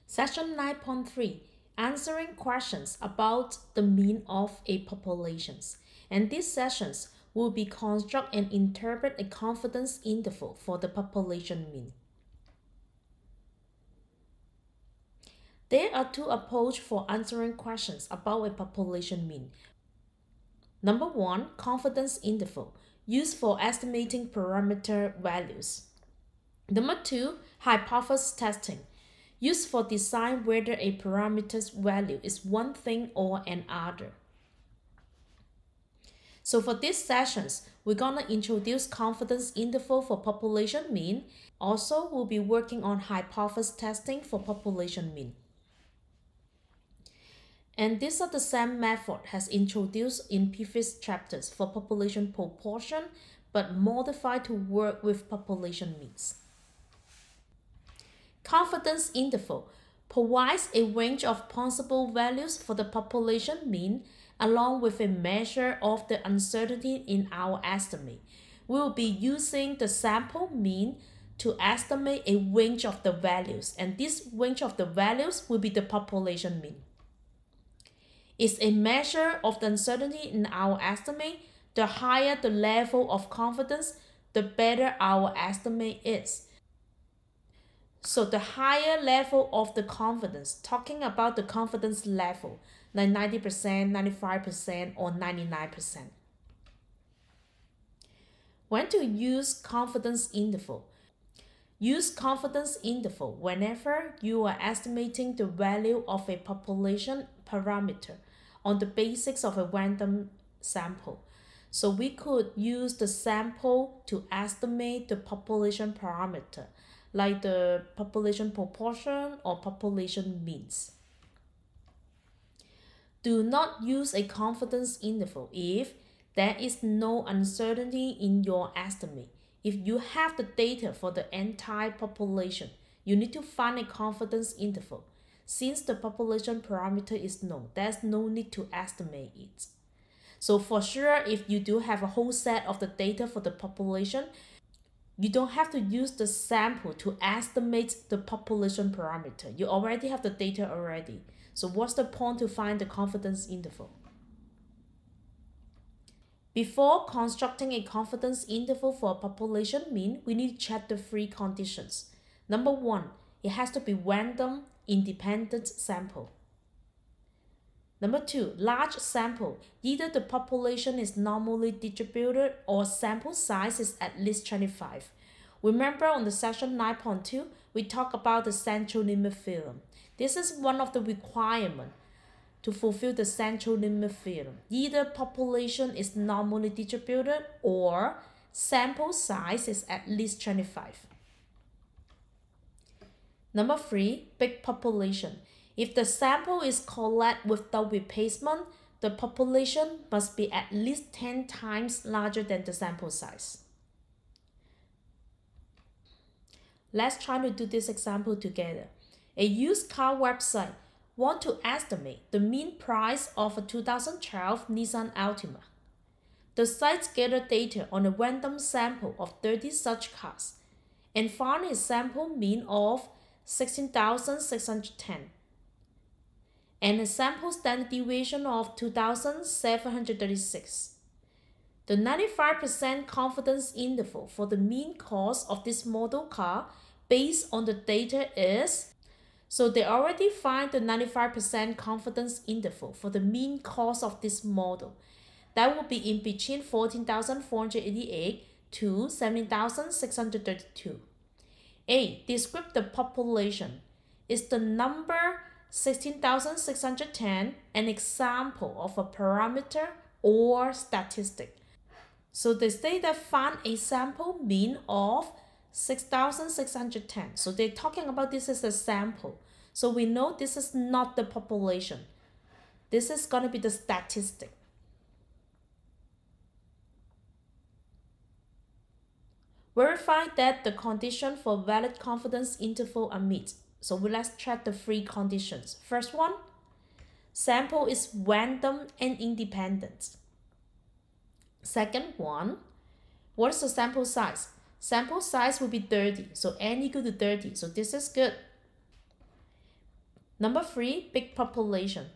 Section 9.3 Answering questions about the mean of a populations. And these sessions will be construct and interpret a confidence interval for the population mean. There are two approaches for answering questions about a population mean. Number one, confidence interval, used for estimating parameter values. Number two, hypothesis testing, used for decide whether a parameter's value is one thing or another. So for these sessions, we're gonna introduce confidence interval for population mean. Also, we'll be working on hypothesis testing for population mean. And these are the same method as introduced in previous chapters for population proportion, but modified to work with population means. Confidence interval provides a range of possible values for the population mean along with a measure of the uncertainty in our estimate. We will be using the sample mean to estimate a range of the values, and this range of the values will be the population mean. It's a measure of the uncertainty in our estimate. The higher the level of confidence, the better our estimate is. So the higher level of the confidence, talking about the confidence level, like 90%, 95%, or 99%. When to use confidence interval? Use confidence interval whenever you are estimating the value of a population parameter on the basis of a random sample. So we could use the sample to estimate the population parameter, like the population proportion or population means. Do not use a confidence interval if there is no uncertainty in your estimate. If you have the data for the entire population, you need to find a confidence interval. Since the population parameter is known, there's no need to estimate it. So for sure, if you do have a whole set of the data for the population, you don't have to use the sample to estimate the population parameter. You already have the data already. So what's the point to find the confidence interval? Before constructing a confidence interval for a population mean, we need to check the three conditions. Number one, it has to be random, independent sample. Number two, large sample. Either the population is normally distributed or sample size is at least 25. Remember on the section 9.2, we talked about the central limit theorem. This is one of the requirements to fulfill the central limit theorem. Either population is normally distributed or sample size is at least 25. Number three, big population. If the sample is collected without replacement, the population must be at least 10 times larger than the sample size. Let's try to do this example together. A used car website wants to estimate the mean price of a 2012 Nissan Altima. The site gathers data on a random sample of 30 such cars and found a sample mean of 16,610 and a sample standard deviation of 2,736. The 95% confidence interval for the mean cost of this model car based on the data is, so they already find the 95% confidence interval for the mean cost of this model. That will be in between 14,488 to 17,632. A. Describe the population. Is the number 16,610 an example of a parameter or statistic? So they say they found a sample mean of 6,610. So they're talking about this as a sample. So we know this is not the population. This is going to be the statistic. Verify that the condition for valid confidence interval are met. So let's check the three conditions. First one, sample is random and independent. Second one, what is the sample size? Sample size will be 30, so n equal to 30, so this is good. Number 3, big population.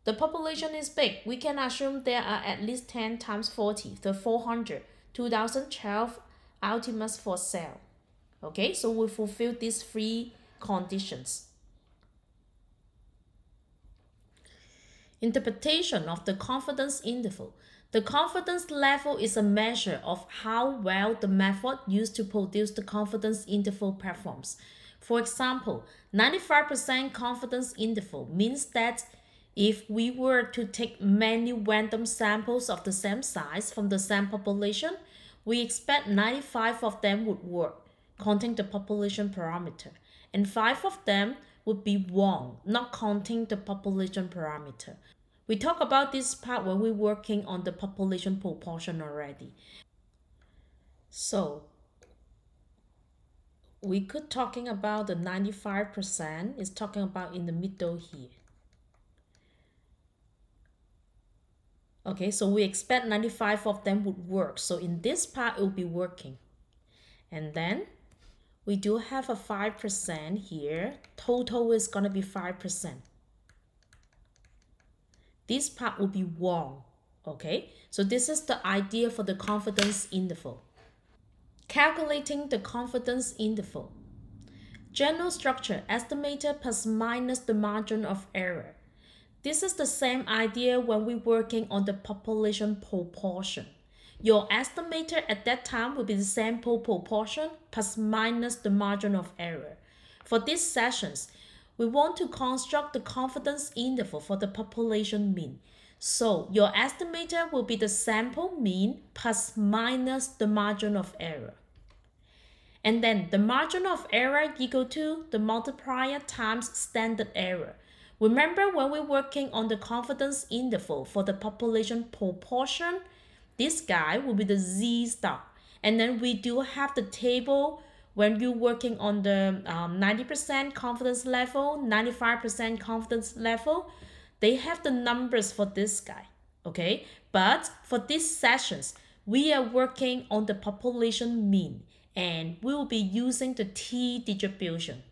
The population is big. We can assume there are at least 10 times 40, the 400, 2012 ultimates for sale. Okay, so we fulfill these 3 conditions. Interpretation of the confidence interval. The confidence level is a measure of how well the method used to produce the confidence interval performs. For example, 95% confidence interval means that if we were to take many random samples of the same size from the same population, we expect 95 of them would work, counting the population parameter, and 5 of them would be wrong, not counting the population parameter. We talk about this part when we're working on the population proportion already. So we could talking about the 95% is talking about in the middle here. Okay, so we expect 95 of them would work. So in this part, it will be working. And then we do have a 5% here. Total is going to be 5%. This part will be wrong. Okay, so this is the idea for the confidence interval. Calculating the confidence interval. General structure, estimated plus minus the margin of error. This is the same idea when we're working on the population proportion. Your estimator at that time will be the sample proportion plus minus the margin of error. For these sessions, we want to construct the confidence interval for the population mean. So your estimator will be the sample mean plus minus the margin of error. And then the margin of error equal to the multiplier times standard error. Remember when we're working on the confidence interval for the population proportion, this guy will be the Z star. And then we do have the table when you're working on the 90% confidence level, 95% confidence level. They have the numbers for this guy, okay? But for these sessions, we are working on the population mean and we will be using the T distribution.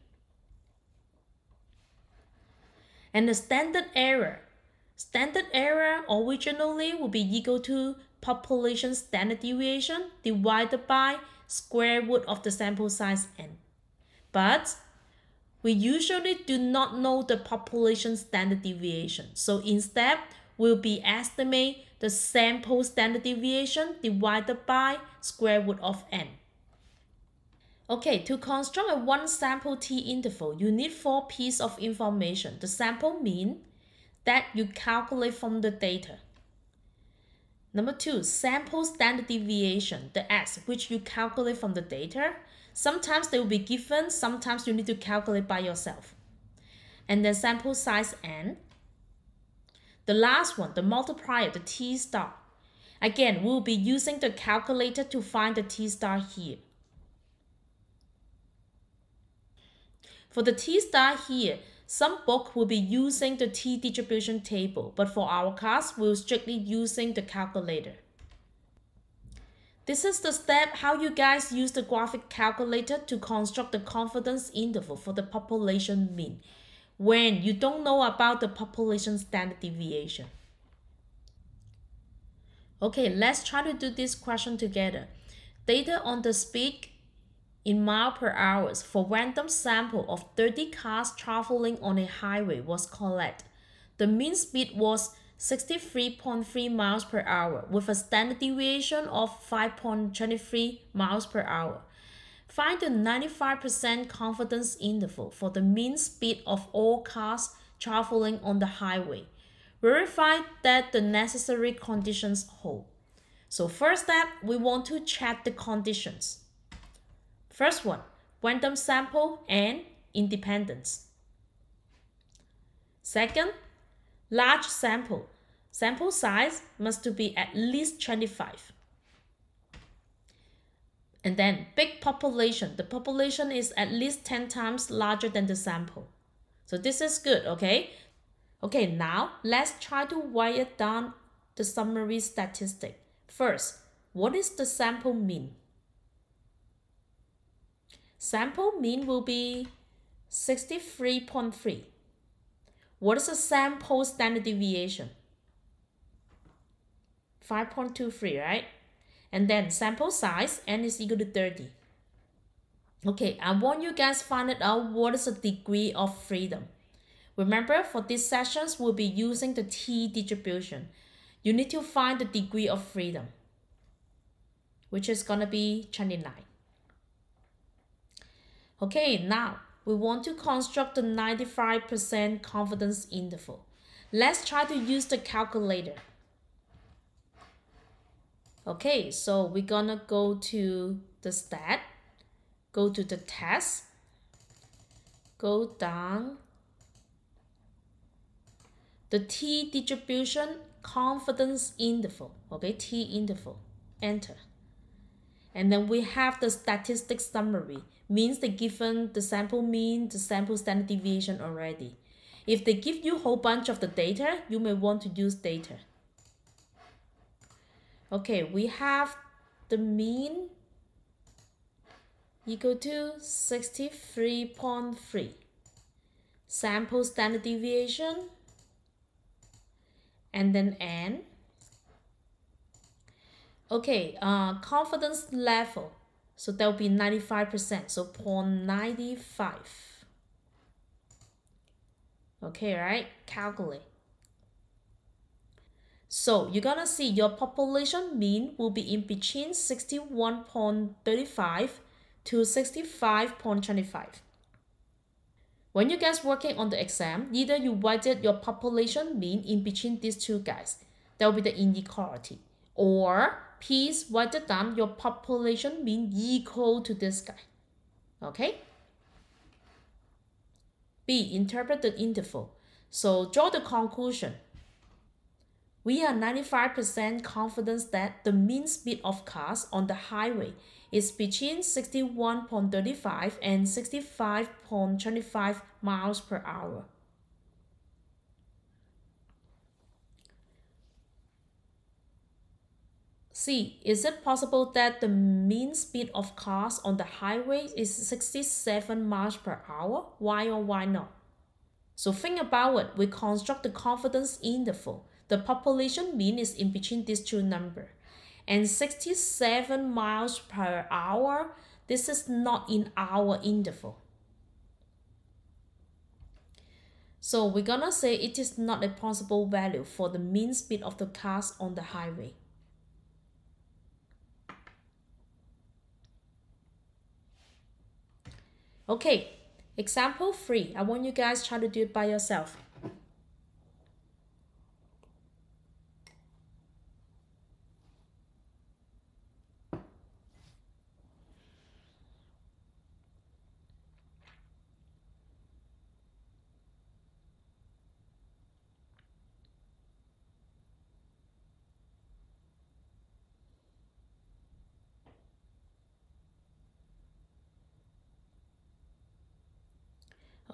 And the standard error. Standard error originally will be equal to population standard deviation divided by square root of the sample size n. But we usually do not know the population standard deviation. So instead, we'll be estimate the sample standard deviation divided by square root of n. Okay, to construct a one sample t interval, you need 4 pieces of information. The sample mean that you calculate from the data. Number 2, sample standard deviation, the S, which you calculate from the data. Sometimes they will be given, sometimes you need to calculate by yourself. And then sample size n. The last one, the multiplier, the T star. Again, we'll be using the calculator to find the T star here. For the T star here, some book will be using the T distribution table, but for our class, we're strictly using the calculator. This is the step how you guys use the graphic calculator to construct the confidence interval for the population mean when you don't know about the population standard deviation. Okay, let's try to do this question together. Data on the speed in miles per hour for random sample of 30 cars traveling on a highway was collected. The mean speed was 63.3 miles per hour with a standard deviation of 5.23 miles per hour. Find the 95% confidence interval for the mean speed of all cars traveling on the highway. Verify that the necessary conditions hold. So first step, we want to check the conditions. First one, random sample and independence. Second, large sample. Sample size must be at least 25. And then big population. The population is at least 10 times larger than the sample. So this is good, okay? Okay, now let's try to write it down the summary statistic. First, what is the sample mean? Sample mean will be 63.3. What is the sample standard deviation? 5.23, right? And then sample size, n is equal to 30. Okay, I want you guys to find out what is the degree of freedom. Remember, for these sessions, we'll be using the T distribution. You need to find the degree of freedom, which is going to be 29. Okay, now we want to construct the 95% confidence interval. Let's try to use the calculator. Okay, so we're gonna go to the stat, go to the test, go down, the T distribution confidence interval, okay, T interval, enter. And then we have the statistics summary, means they given the sample mean, the sample standard deviation already. If they give you a whole bunch of the data, you may want to use data. Okay, we have the mean equal to 63.3. Sample standard deviation, and then n. Okay, confidence level. So that will be 95%, so 0.95. Okay, right? Calculate. So you're gonna see your population mean will be in between 61.35 to 65.25. When you guys working on the exam, either you write your population mean in between these two guys. That will be the inequality. Or please write it down your population mean equal to this guy. Okay? B. Interpret the interval. So draw the conclusion. We are 95% confident that the mean speed of cars on the highway is between 61.35 and 65.25 miles per hour. C. Is it possible that the mean speed of cars on the highway is 67 miles per hour? Why or why not? So think about it. We construct the confidence interval. The population mean is in between these two numbers. And 67 miles per hour, this is not in our interval. So we're gonna say it is not a possible value for the mean speed of the cars on the highway. Okay, example 3. I want you guys try to do it by yourself.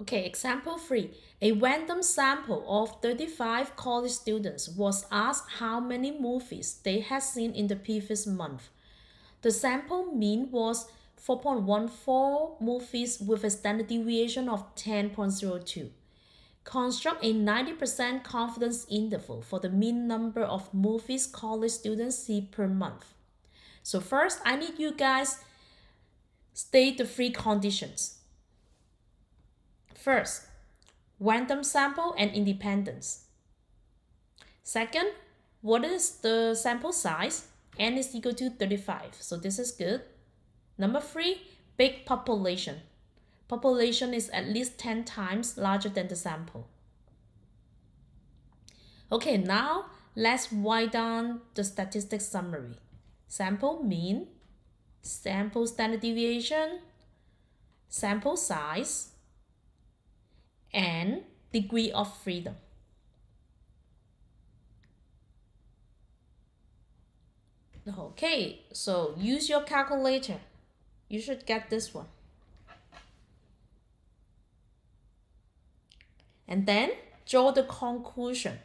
Okay, example 3. A random sample of 35 college students was asked how many movies they had seen in the previous month. The sample mean was 4.14 movies with a standard deviation of 10.02. Construct a 90% confidence interval for the mean number of movies college students see per month. So first, I need you guys state the 3 conditions. First, random sample and independence. Second, what is the sample size? N is equal to 35, so this is good. Number 3, big population. Population is at least 10 times larger than the sample. Okay, now let's write down the statistics summary. Sample mean, sample standard deviation, sample size, and degree of freedom. Okay, so use your calculator. You should get this one. And then draw the conclusion.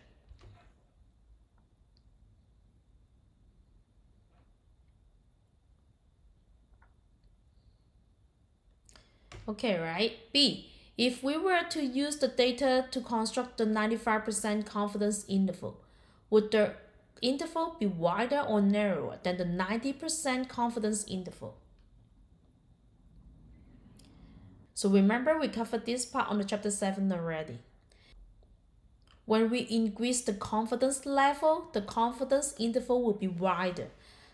Okay, right? B. If we were to use the data to construct the 95% confidence interval, would the interval be wider or narrower than the 90% confidence interval? So remember, we covered this part on the chapter 7 already. When we increase the confidence level, the confidence interval will be wider.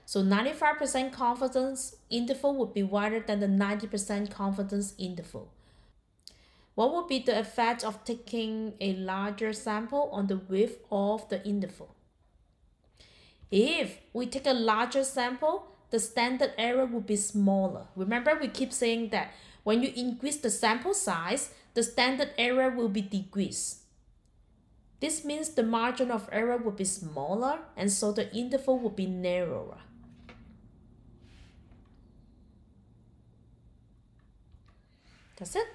So 95% confidence interval would be wider than the 90% confidence interval. What would be the effect of taking a larger sample on the width of the interval? If we take a larger sample, the standard error will be smaller. Remember, we keep saying that when you increase the sample size, the standard error will be decreased. This means the margin of error will be smaller, and so the interval will be narrower. That's it.